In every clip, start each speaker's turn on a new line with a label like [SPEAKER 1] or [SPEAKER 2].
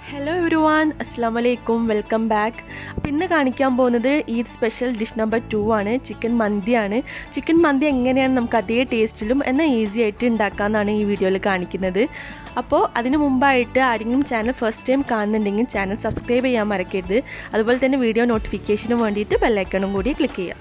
[SPEAKER 1] Hello everyone, Assalamu alaikum, welcome back. അപ്പോൾ ഇന്ന് കാണിക്കാൻ പോകുന്നത് ഈദ് സ്പെഷ്യൽ ഡിഷ് നമ്പർ 2 ആണ്. ചിക്കൻ മന്തിയാണ്. ചിക്കൻ മന്തി എങ്ങനെയാണ് നമുക്ക് അതേ ടേസ്റ്റിലും എന്നാൽ ഈസി ആയിട്ട് ഉണ്ടാക്കാമെന്നാണ് ഈ വീഡിയോയിൽ കാണിക്കുന്നത്. അപ്പോൾ അതിന് മുമ്പായിട്ട് ആരെങ്കിലും ചാനൽ ഫസ്റ്റ് ടൈം കാണുന്നുണ്ടെങ്കിൽ ചാനൽ സബ്സ്ക്രൈബ് ചെയ്യാൻ മറക്കരുത്. അതുപോലെ തന്നെ വീഡിയോ നോട്ടിഫിക്കേഷന് വേണ്ടിയിട്ട് ബെൽ ഐക്കണും കൂടി ക്ലിക്ക് ചെയ്യാം.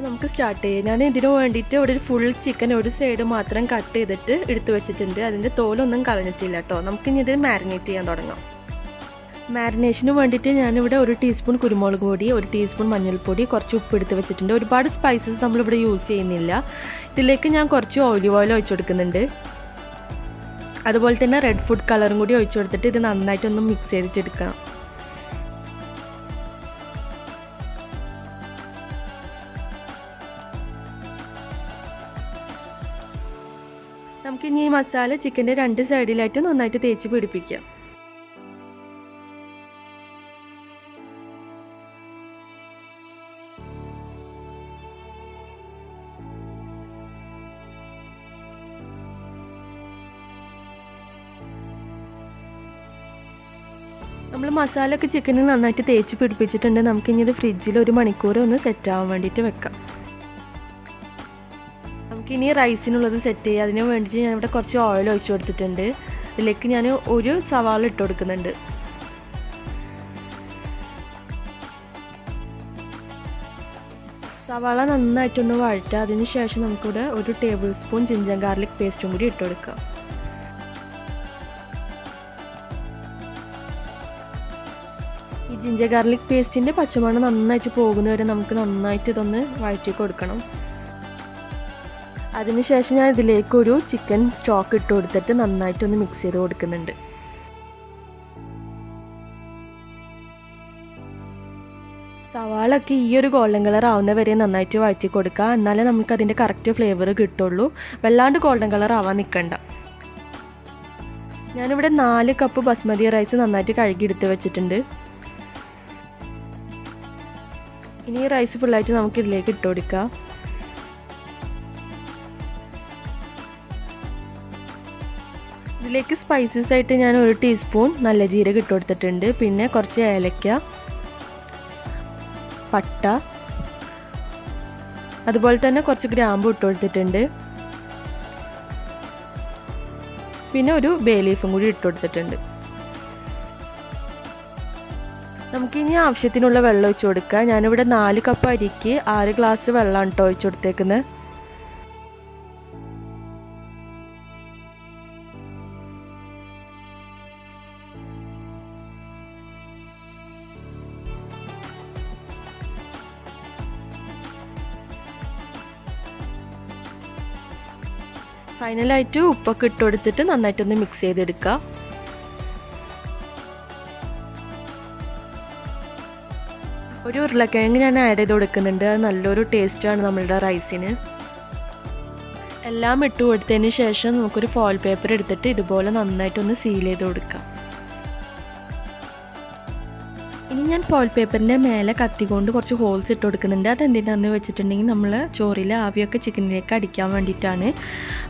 [SPEAKER 1] നമുക്ക് സ്റ്റാർട്ട് ചെയ്യാം. ഞാൻ ഇതിനു വേണ്ടിയിട്ട് ഒരു ഫുൾ ചിക്കൻ ഒരു സൈഡ് മാത്രം കട്ട് ചെയ്തിട്ട് എടുത്തു വെച്ചിട്ടുണ്ട്. അതിൻ്റെ തോലൊന്നും കളഞ്ഞിട്ടില്ല കേട്ടോ. നമുക്കിനി ഇത് മാരിനേറ്റ് ചെയ്യാൻ തുടങ്ങാം. മാരിനേഷന് വേണ്ടിയിട്ട് ഞാനിവിടെ 1 ടീസ്പൂൺ കുരുമുളക് പൊടി, 1 ടീസ്പൂൺ മഞ്ഞൾപ്പൊടി, കുറച്ച് ഉപ്പ് എടുത്ത് വെച്ചിട്ടുണ്ട്. ഒരുപാട് സ്പൈസസ് നമ്മളിവിടെ യൂസ് ചെയ്യുന്നില്ല. ഇതിലേക്ക് ഞാൻ കുറച്ച് ഓലിവ് ഓയിൽ ഒഴിച്ചു കൊടുക്കുന്നുണ്ട്. അതുപോലെ തന്നെ റെഡ് ഫുഡ് കളറും കൂടി ഒഴിച്ചു കൊടുത്തിട്ട് ഇത് നന്നായിട്ടൊന്ന് മിക്സ് ചെയ്തിട്ടെടുക്കാം. നമുക്കിനി ഈ മസാല ചിക്കൻ്റെ 2 സൈഡിലായിട്ട് നന്നായിട്ട് തേച്ച് പിടിപ്പിക്കാം. നമ്മൾ മസാലയൊക്കെ ചിക്കനിൽ നന്നായിട്ട് തേച്ച് പിടിപ്പിച്ചിട്ടുണ്ട്. നമുക്കിനി ഇത് ഫ്രിഡ്ജിൽ 1 മണിക്കൂർ ഒന്ന് സെറ്റ് ആവാൻ വേണ്ടിയിട്ട് വെക്കാം. നമുക്കിനി റൈസിനുള്ളത് സെറ്റ് ചെയ്യുക. അതിന് വേണ്ടിയിട്ട് ഞാനിവിടെ കുറച്ച് ഓയിൽ ഒഴിച്ചു കൊടുത്തിട്ടുണ്ട്. ഇതിലേക്ക് ഞാൻ 1 സവാള ഇട്ട് കൊടുക്കുന്നുണ്ട്. സവാള നന്നായിട്ടൊന്ന് വഴറ്റുക. അതിന് ശേഷം നമുക്കിവിടെ 1 ടേബിൾ സ്പൂൺ ജിഞ്ചർ ഗാർലിക് പേസ്റ്റും കൂടി ഇട്ട് കൊടുക്കാം. ഈ ജിഞ്ചർ ഗാർലിക് പേസ്റ്റിൻ്റെ പച്ചമണം നന്നായിട്ട് പോകുന്നവരെ നമുക്ക് നന്നായിട്ട് ഇതൊന്ന് വഴറ്റി കൊടുക്കണം. അതിനുശേഷം ഞാൻ ഇതിലേക്കൊരു ചിക്കൻ സ്റ്റോക്ക് ഇട്ട് കൊടുത്തിട്ട് നന്നായിട്ടൊന്ന് മിക്സ് ചെയ്ത് കൊടുക്കുന്നുണ്ട്. സവാളൊക്കെ ഈ ഒരു ഗോൾഡൻ കളർ ആവുന്ന വരെ നന്നായിട്ട് വഴറ്റി കൊടുക്കുക. എന്നാലേ നമുക്ക് അതിൻ്റെ കറക്റ്റ് ഫ്ലേവർ കിട്ടുള്ളൂ. വല്ലാണ്ട് ഗോൾഡൻ കളർ ആവാൻ നിൽക്കണ്ട. ഞാനിവിടെ 4 കപ്പ് ബസ്മതി റൈസ് നന്നായിട്ട് കഴുകി എടുത്ത് വെച്ചിട്ടുണ്ട്. ഇനി ഈ റൈസ് ഫുള്ളായിട്ട് നമുക്ക് ഇതിലേക്ക് ഇട്ട് കൊടുക്കാം. ഇതിലേക്ക് സ്പൈസസ് ആയിട്ട് ഞാൻ 1 ടീസ്പൂൺ നല്ല ജീരകം ഇട്ട് കൊടുത്തിട്ടുണ്ട്. പിന്നെ കുറച്ച് ഏലക്ക, പട്ട, അതുപോലെ തന്നെ കുറച്ച് ഗ്രാമ്പു ഇട്ട് കൊടുത്തിട്ടുണ്ട്. പിന്നെ 1 ബേ ലീഫും കൂടി ഇട്ട് കൊടുത്തിട്ടുണ്ട്. നമുക്കിനി ആവശ്യത്തിനുള്ള വെള്ളം ഒഴിച്ച് കൊടുക്കുക. ഞാനിവിടെ 4 കപ്പ് അരിക്ക് 6 ഗ്ലാസ് വെള്ളമാണ് കേട്ടോ ഒഴിച്ച് കൊടുത്തേക്കുന്നത്. ഫൈനലായിട്ട് ഉപ്പൊക്കെ ഇട്ട് കൊടുത്തിട്ട് നന്നായിട്ടൊന്ന് മിക്സ് ചെയ്തെടുക്കുക. ഒരു ഉരുളക്കിഴങ്ങ് ഞാൻ ആഡ് ചെയ്ത് കൊടുക്കുന്നുണ്ട്. അത് നല്ലൊരു ടേസ്റ്റാണ് നമ്മളുടെ റൈസിന്. എല്ലാം ഇട്ട് കൊടുത്തതിന് ശേഷം നമുക്കൊരു ഫോയിൽ പേപ്പർ എടുത്തിട്ട് ഇതുപോലെ നന്നായിട്ടൊന്ന് സീൽ ചെയ്ത് കൊടുക്കാം. ഇനി ഞാൻ ഫോയിൽ പേപ്പറിൻ്റെ മേലെ കത്തി കൊണ്ട് കുറച്ച് ഹോൾസ് ഇട്ട് കൊടുക്കുന്നുണ്ട്. അതെന്തിനാന്ന് വെച്ചിട്ടുണ്ടെങ്കിൽ നമ്മൾ ചോറിൽ ആവിയൊക്കെ ചിക്കനിലേക്ക് അടിക്കാൻ വേണ്ടിയിട്ടാണ്.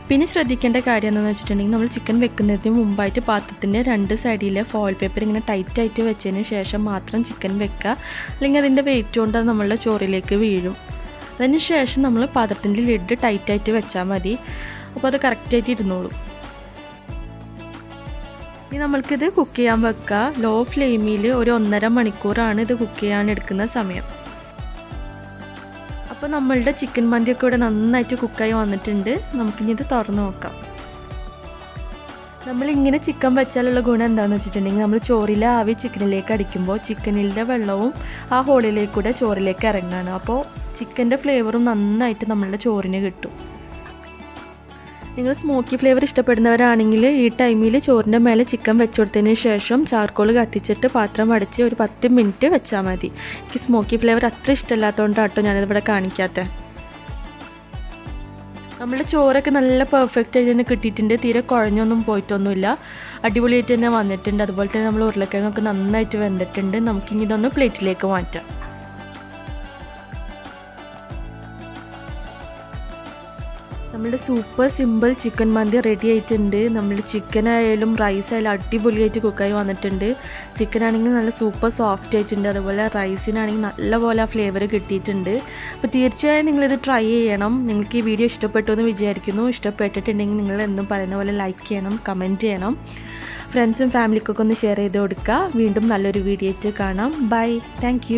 [SPEAKER 1] പിന്നെ ശ്രദ്ധിക്കേണ്ട കാര്യം എന്താണെന്ന് വെച്ചിട്ടുണ്ടെങ്കിൽ നമ്മൾ ചിക്കൻ വെക്കുന്നതിന് മുമ്പായിട്ട് പാത്രത്തിൻ്റെ 2 സൈഡിലെ ഫോയിൽ പേപ്പർ ഇങ്ങനെ ടൈറ്റായിട്ട് വെച്ചതിന് ശേഷം മാത്രം ചിക്കൻ വെക്കുക. അല്ലെങ്കിൽ അതിൻ്റെ വെയിറ്റ് കൊണ്ട് അത് നമ്മളുടെ ചോറിലേക്ക് വീഴും. അതിന് ശേഷം നമ്മൾ പാത്രത്തിൻ്റെ ലിഡ് ടൈറ്റായിട്ട് വെച്ചാൽ മതി. അപ്പോൾ അത് കറക്റ്റായിട്ട് ഇരുന്നോളും. ഇനി നമ്മൾക്കിത് കുക്ക് ചെയ്യാൻ വെക്കുക. ലോ ഫ്ലെയിമിൽ 1.5 മണിക്കൂറാണ് ഇത് കുക്ക് ചെയ്യാൻ എടുക്കുന്ന സമയം. അപ്പോൾ നമ്മളുടെ ചിക്കൻ മന്തിയൊക്കെ ഇവിടെ നന്നായിട്ട് കുക്കായി വന്നിട്ടുണ്ട്. നമുക്കിനി ഇത് തുറന്ന് നോക്കാം. നമ്മളിങ്ങനെ ചിക്കൻ വെച്ചാലുള്ള ഗുണം എന്താണെന്ന് വെച്ചിട്ടുണ്ടെങ്കിൽ നമ്മൾ ചോറിലെ ആവി ചിക്കനിലേക്ക് അടിക്കുമ്പോൾ ചിക്കനിലെ വെള്ളവും ആ ഹോളിലേക്കൂടെ ചോറിലേക്ക് ഇറങ്ങുകയാണ്. അപ്പോൾ ചിക്കൻ്റെ ഫ്ലേവറും നന്നായിട്ട് നമ്മളുടെ ചോറിന് കിട്ടും. നിങ്ങൾ സ്മോക്കി ഫ്ലേവർ ഇഷ്ടപ്പെടുന്നവരാണെങ്കിൽ ഈ ടൈമിൽ ചോറിൻ്റെ മേലെ ചിക്കൻ വെച്ച് കൊടുത്തതിന് ശേഷം ചാർക്കോൾ കത്തിച്ചിട്ട് പാത്രം അടച്ച് ഒരു 10 മിനിറ്റ് വെച്ചാൽ മതി. എനിക്ക് സ്മോക്കി ഫ്ലേവർ അത്ര ഇഷ്ടമില്ലാത്തതുകൊണ്ടാണ് കേട്ടോ ഞാനിതിവിടെ കാണിക്കാത്തത്. നമ്മുടെ ചോറൊക്കെ നല്ല പെർഫെക്റ്റ് ആയിട്ട് തന്നെ കിട്ടിയിട്ടുണ്ട്. തീരെ കുഴഞ്ഞൊന്നും പോയിട്ടൊന്നുമില്ല. അടിപൊളിയായിട്ട് തന്നെ വന്നിട്ടുണ്ട്. അതുപോലെ തന്നെ നമ്മൾ ഉരുളക്കിഴങ്ങൊക്കെ നന്നായിട്ട് വെന്തിട്ടുണ്ട്. നമുക്കിനി ഇതൊന്ന് പ്ലേറ്റിലേക്ക് മാറ്റാം. നമ്മുടെ സൂപ്പർ സിമ്പിൾ ചിക്കൻ മന്തി റെഡി ആയിട്ടുണ്ട്. നമ്മൾ ചിക്കൻ ആയാലും റൈസ് ആയാലും അടിപൊളിയായിട്ട് കുക്കായി വന്നിട്ടുണ്ട്. ചിക്കൻ ആണെങ്കിൽ നല്ല സൂപ്പർ സോഫ്റ്റ് ആയിട്ടുണ്ട്. അതുപോലെ റൈസിനാണെങ്കിൽ നല്ലപോലെ ആ ഫ്ലേവർ കിട്ടിയിട്ടുണ്ട്. അപ്പോൾ തീർച്ചയായും നിങ്ങളിത് ട്രൈ ചെയ്യണം. നിങ്ങൾക്ക് ഈ വീഡിയോ ഇഷ്ടപ്പെട്ടു എന്ന് വിചാരിക്കുന്നു. ഇഷ്ടപ്പെട്ടിട്ടുണ്ടെങ്കിൽ നിങ്ങൾ എന്നും പറയുന്ന പോലെ ലൈക്ക് ചെയ്യണം, കമൻറ്റ് ചെയ്യണം. ഫ്രണ്ട്സും ഫാമിലിക്കൊക്കെ ഒന്ന് ഷെയർ ചെയ്ത് കൊടുക്കുക. വീണ്ടും നല്ലൊരു വീഡിയോ ആയിട്ട് കാണാം. ബൈ. താങ്ക്